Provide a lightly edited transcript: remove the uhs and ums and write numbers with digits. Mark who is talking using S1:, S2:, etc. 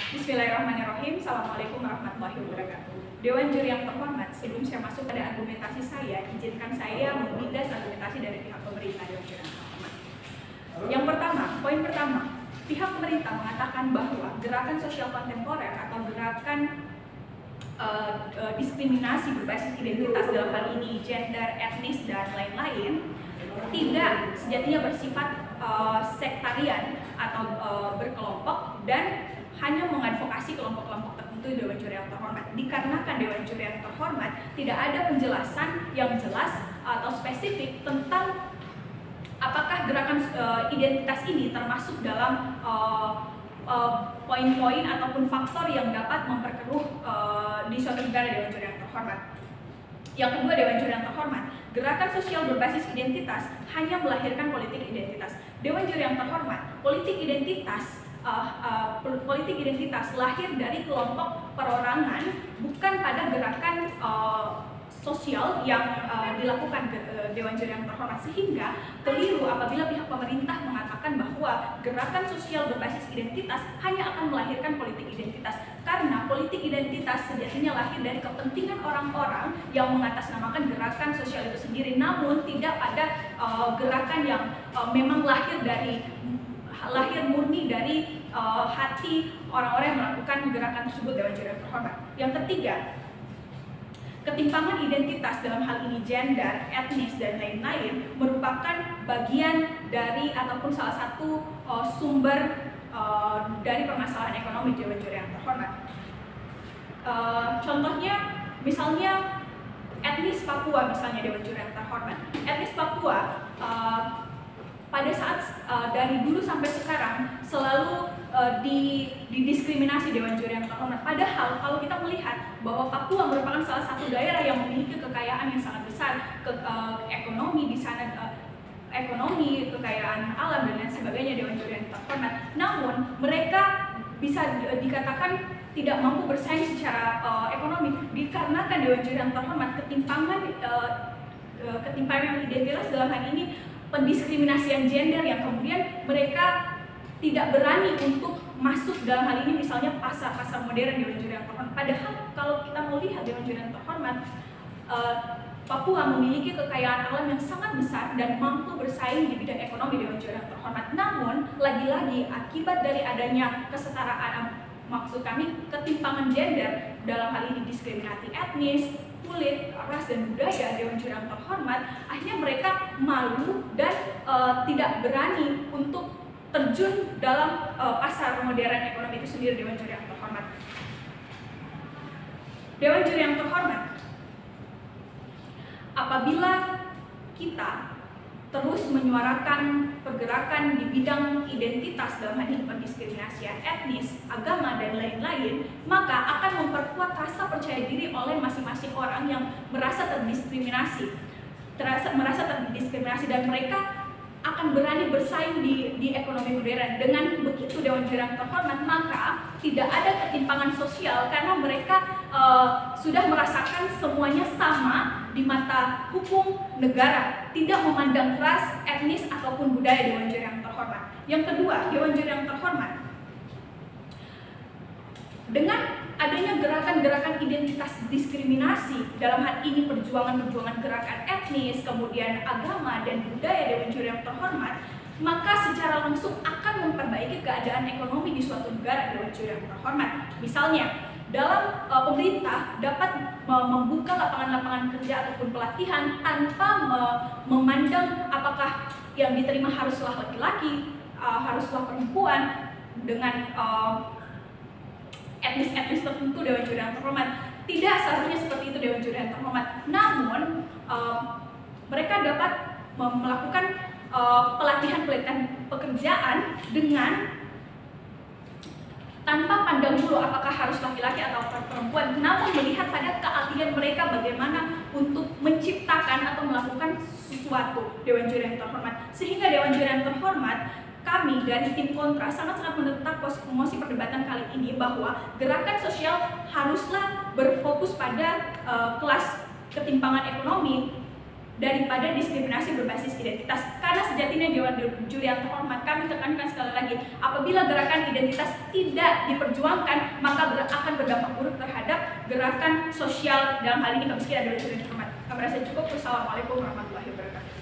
S1: Bismillahirrahmanirrahim. Assalamualaikum warahmatullahi wabarakatuh. Dewan juri yang terhormat, sebelum saya masuk pada argumentasi saya, izinkan saya menggagas argumentasi dari pihak pemerintah Dewan juri yang terhormat. Yang pertama, poin pertama, pihak pemerintah mengatakan bahwa gerakan sosial kontemporer atau gerakan diskriminasi berbasis identitas, dalam hal ini gender, etnis, dan lain-lain, tidak sejatinya bersifat sektarian atau berkelompok dan hanya mengadvokasi kelompok-kelompok tertentu Dewan Juri yang terhormat. Dikarenakan Dewan Juri yang terhormat tidak ada penjelasan yang jelas atau spesifik tentang apakah gerakan identitas ini termasuk dalam poin-poin ataupun faktor yang dapat memperkeruh di suatu negara Dewan Juri yang terhormat. Yang kedua, Dewan Juri yang terhormat, gerakan sosial berbasis identitas hanya melahirkan politik identitas. Dewan Juri yang terhormat, politik identitas lahir dari kelompok perorangan, bukan pada gerakan sosial yang dilakukan Dewan Juri yang terhormat, sehingga keliru apabila pihak pemerintah mengatakan bahwa gerakan sosial berbasis identitas hanya akan melahirkan politik identitas, karena politik identitas sejatinya lahir dari kepentingan orang-orang yang mengatasnamakan gerakan sosial itu sendiri, namun tidak pada gerakan yang memang lahir murni dari hati orang-orang yang melakukan gerakan tersebut Dewan Juri yang terhormat. Yang ketiga, ketimpangan identitas dalam hal ini gender, etnis, dan lain-lain merupakan bagian dari ataupun salah satu sumber dari permasalahan ekonomi Dewan Juri yang terhormat. Contohnya, misalnya etnis Papua, misalnya Dewan Juri yang terhormat. Etnis Papua pada saat dari dulu sampai sekarang selalu didiskriminasi Dewan Juri yang terhormat. Padahal kalau kita melihat bahwa Papua merupakan salah satu daerah yang memiliki kekayaan yang sangat besar, ekonomi di sana, ekonomi, kekayaan alam, dan lain sebagainya Dewan Juri yang terhormat. Namun mereka bisa dikatakan tidak mampu bersaing secara ekonomi dikarenakan Dewan Juri yang terhormat ketimpangan identitas, dalam hal ini pendiskriminasian gender, yang kemudian mereka tidak berani untuk masuk dalam hal ini misalnya pasar modern Dewan Juri yang terhormat. Padahal kalau kita melihat Dewan Juri yang terhormat, Papua memiliki kekayaan alam yang sangat besar dan mampu bersaing di bidang ekonomi Dewan Juri yang terhormat. Namun lagi-lagi akibat dari adanya kesetaraan, maksud kami ketimpangan gender, dalam hal ini diskriminasi etnis, kulit, ras, dan budaya Dewan Juri yang terhormat, akhirnya mereka malu dan tidak berani untuk terjun dalam pasar modern ekonomi itu sendiri Dewan Juri yang terhormat. Dewan Juri yang terhormat, apabila kita terus menyuarakan pergerakan di bidang identitas, dalam hal ini pendiskriminasian etnis, agama, dan lain-lain, maka akan memperkuat rasa percaya diri oleh masing-masing orang yang merasa terdiskriminasi, dan mereka akan berani bersaing di ekonomi modern. Dengan begitu Dewan Juri yang terhormat, maka tidak ada ketimpangan sosial karena mereka sudah merasakan semuanya sama di mata hukum negara, tidak memandang ras, etnis, ataupun budaya Dewan Juri yang terhormat. Yang kedua, Dewan Juri yang terhormat, dengan adanya gerakan-gerakan identitas diskriminasi, dalam hal ini perjuangan gerakan etnis, kemudian agama dan budaya Dewan Juri yang terhormat, maka secara langsung akan memperbaiki keadaan ekonomi di suatu negara Dewan Juri yang terhormat. Misalnya, dalam pemerintah dapat membuka lapangan-lapangan kerja ataupun pelatihan tanpa memandang apakah yang diterima haruslah laki-laki, haruslah perempuan, dengan etnis tertentu Dewan Juri yang terhormat. Tidak seharusnya seperti itu Dewan Juri yang terhormat. Namun mereka dapat melakukan pelatihan pekerjaan dengan tanpa pandang bulu apakah harus laki-laki atau perempuan, namun melihat pada keahlian mereka bagaimana untuk menciptakan atau melakukan sesuatu Dewan Juri yang terhormat. Sehingga Dewan Juri yang terhormat, kami dari tim kontra sangat-sangat menentang mosi perdebatan kali ini bahwa gerakan sosial haruslah berfokus pada kelas ketimpangan ekonomi daripada diskriminasi berbasis identitas. Karena sejatinya Dewan Juri yang terhormat, kami tekankan sekali lagi, apabila gerakan identitas tidak diperjuangkan, maka akan berdampak buruk terhadap gerakan sosial, dalam hal ini kemiskinan. Dewan Juri yang terhormat. Kami rasa cukup. Wassalamualaikum warahmatullahi wabarakatuh.